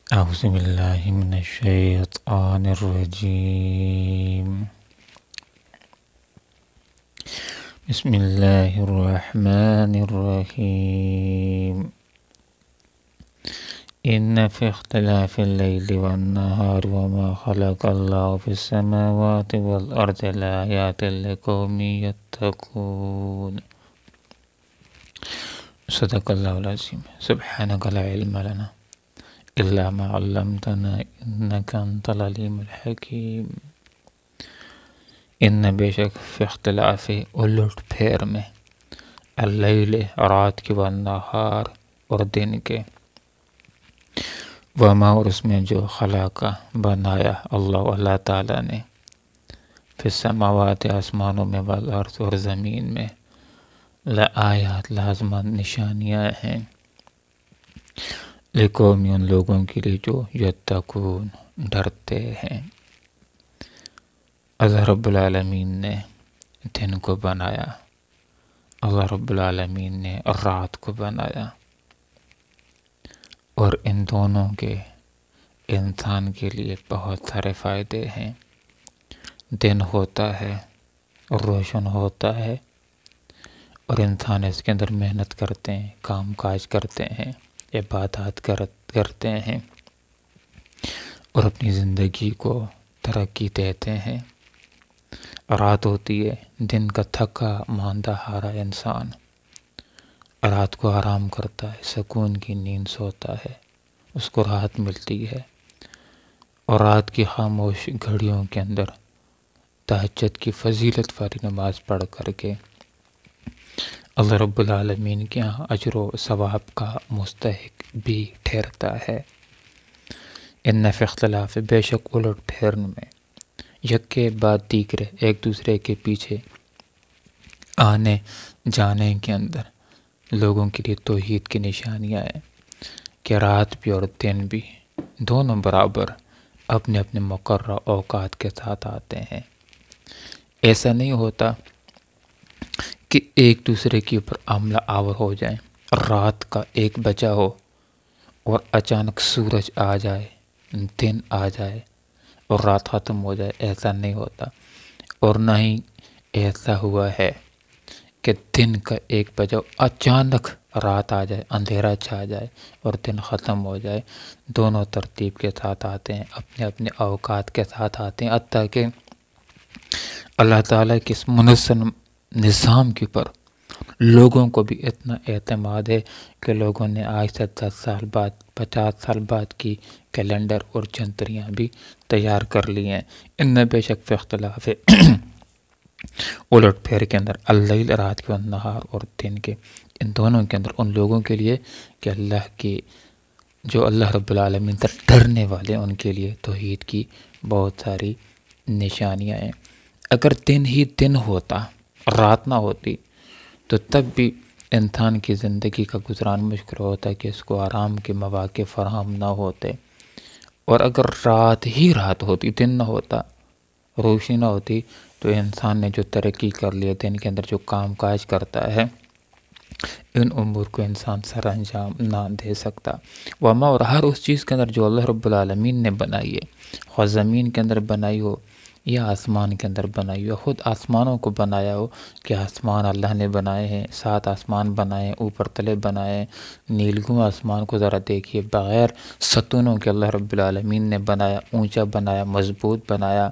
اعوذ باللہ من الشیطان الرجیم بسم اللہ الرحمن الرحیم ان فی اختلاف اللیل والنہار وما خلق اللہ فی السماوات والارض لآیات لقوم یتقون۔ صدق اللہ العظیم۔ سبحانک لا علم لنا الا ما علمتنا انک انت العلیم الحکیم۔ ان بے شک فی اختلاف الٹ پھیر میں، اللیل رات کے، والنہار اور دن کے، وما اور اس میں جو خلق بنایا اللہ تعالیٰ نے، فی السماوات آسمانوں میں، والارض اور زمین میں، لآیات لازمند نشانیاں ہیں، لقوم ان لوگوں کے لیے جو یتقون ڈرتے ہیں۔ اللہ رب العالمین نے دن کو بنایا، اللہ رب العالمین نے رات کو بنایا، اور ان دونوں کے انسان کے لیے بہت سارے فائدے ہیں۔ دن ہوتا ہے، روشن ہوتا ہے، اور انسان اس کے اندر محنت کرتے ہیں، کام کاج کرتے ہیں، عبادات کرتے ہیں، اور اپنی زندگی کو ترقی دیتے ہیں۔ رات ہوتی ہے، دن کا تھکا ماندہ ہارا انسان رات کو آرام کرتا ہے، سکون کی نیند سوتا ہے، اس کو راحت ملتی ہے، اور رات کی خاموش گھڑیوں کے اندر تہجد کی فضیلت والی نماز پڑھ کر کے اللہ رب العالمین کے یہاں اجر و ثواب کا مستحق بھی ٹھہرتا ہے۔ ان فی اختلاف، بے شک الٹ پھیرن میں، یکے بعد دیگرے، ایک دوسرے کے پیچھے آنے جانے کے اندر لوگوں کے لیے توحید کی نشانیاں ہیں کہ رات بھی اور دن بھی دونوں برابر اپنے اپنے مقررہ اوقات کے ساتھ آتے ہیں۔ ایسا نہیں ہوتا کہ ایک دوسرے کے اوپر عملہ آور ہو جائیں، رات کا 1 بجا ہو اور اچانک سورج آ جائے، دن آ جائے اور رات ختم ہو جائے، ایسا نہیں ہوتا۔ اور نہ ہی ایسا ہوا ہے کہ دن کا 1 بجا اچانک رات آ جائے، اندھیرا چھا جائے اور دن ختم ہو جائے۔ دونوں ترتیب کے ساتھ آتے ہیں، اپنے اپنے اوقات کے ساتھ آتے ہیں، حتیٰ کہ اللہ تعالیٰ کے اس منظم نظام کے اوپر لوگوں کو بھی اتنا اعتماد ہے کہ لوگوں نے آج سے 10 سال بعد، 50 سال بعد کی کیلنڈر اور جنتریاں بھی تیار کر لی ہیں۔ ان بے شک فی اختلاف الٹ پھیر کے اندر، اللیل رات کے، والنہار اور دن کے، ان دونوں کے اندر ان لوگوں کے لیے کہ اللہ کی، جو اللہ رب العالمین سے ڈرنے والے، ان کے لیے توحید کی بہت ساری نشانیاں ہیں۔ اگر دن ہی دن ہوتا، رات نہ ہوتی، تو تب بھی انسان کی زندگی کا گزران مشکل ہوتا کہ اس کو آرام کے مواقع فراہم نہ ہوتے۔ اور اگر رات ہی رات ہوتی، دن نہ ہوتا، روشنی نہ ہوتی، تو انسان نے جو ترقی کر لیا، دن کے اندر جو کام کاج کرتا ہے، ان امور کو انسان سر انجام نہ دے سکتا۔ وما اور ہر اس چیز کے اندر جو اللہ رب العالمین نے بنائی ہے، خواہ زمین کے اندر بنائی ہو یا آسمان کے اندر بنائی ہو، خود آسمانوں کو بنایا ہو کہ آسمان اللہ نے بنائے ہیں، 7 آسمان بنائے ہیں، اوپر تلے بنائے ہیں، نیلگوں آسمان کو ذرا دیکھیے، بغیر ستونوں کے اللہ رب العالمین نے بنایا، اونچا بنایا، مضبوط بنایا،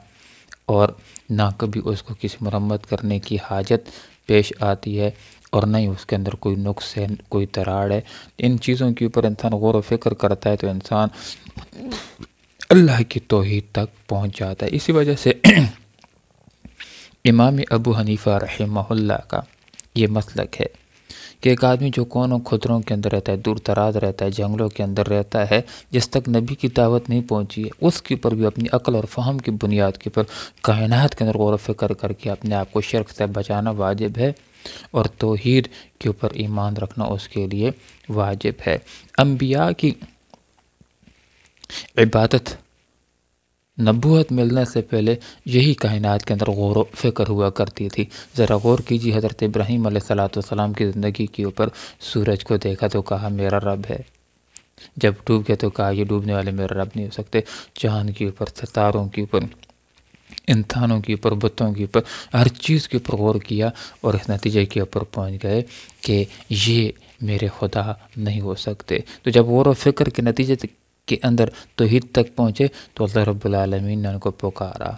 اور نہ کبھی اس کو کسی مرمت کرنے کی حاجت پیش آتی ہے، اور نہ ہی اس کے اندر کوئی نقص ہے، کوئی دراڑ ہے۔ ان چیزوں کے اوپر انسان غور و فکر کرتا ہے تو انسان اللہ کی توحید تک پہنچ جاتا ہے۔ اسی وجہ سے امام ابو حنیفہ رحمہ اللہ کا یہ مسلک ہے کہ ایک آدمی جو کونوں خطروں کے اندر رہتا ہے، دور دراز رہتا ہے، جنگلوں کے اندر رہتا ہے، جس تک نبی کی دعوت نہیں پہنچی ہے، اس کے اوپر بھی اپنی عقل اور فہم کی بنیاد کے اوپر کائنات کے اندر غور و فکر کر کے اپنے آپ کو شرک سے بچانا واجب ہے، اور توحید کے اوپر ایمان رکھنا اس کے لیے واجب ہے۔ انبیاء کی عبادت نبوت ملنے سے پہلے یہی کائنات کے اندر غور و فکر ہوا کرتی تھی۔ ذرا غور کیجیے، حضرت ابراہیم علیہ السلام کی زندگی کے اوپر سورج کو دیکھا تو کہا میرا رب ہے، جب ڈوب گیا تو کہا یہ ڈوبنے والے میرے رب نہیں ہو سکتے. چاند کے اوپر، ستاروں کے اوپر، انسانوں کے اوپر، بتوں کے اوپر، ہر چیز کے اوپر غور کیا اور اس نتیجے کے اوپر پہنچ گئے کہ یہ میرے خدا نہیں ہو سکتے. تو جب غور و فکر کے نتیجے کے اندر توحید تک پہنچے تو اللہ رب العالمین نے ان کو پکارا،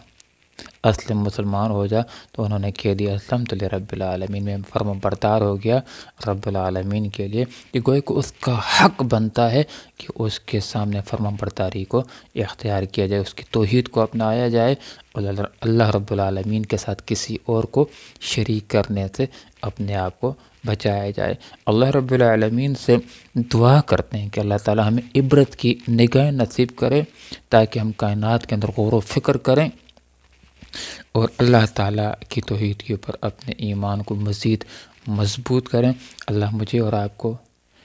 اسلم، مسلمان ہو جا. تو انہوں نے کہہ دیا اسلمت لرب العالمین، میں فرما بردار ہو گیا رب العالمین کے لیے. کہ گویا کہ اس کا حق بنتا ہے کہ اس کے سامنے فرما برداری کو اختیار کیا جائے، اس کی توحید کو اپنایا جائے اور اللہ رب العالمین کے ساتھ کسی اور کو شریک کرنے سے اپنے آپ کو بچایا جائے. اللہ رب العالمین سے دعا کرتے ہیں کہ اللہ تعالی ہمیں عبرت کی نگاہ نصیب کرے تاکہ ہم کائنات کے اندر غور و فکر کریں اور اللہ تعالیٰ کی توحید کے اوپر اپنے ایمان کو مزید مضبوط کریں. اللہ مجھے اور آپ کو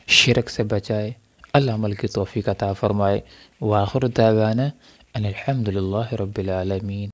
شرک سے بچائے، اللہ عمل کی توفیق عطا فرمائے. وآخر دعوانا ان الحمد للہ رب العالمین.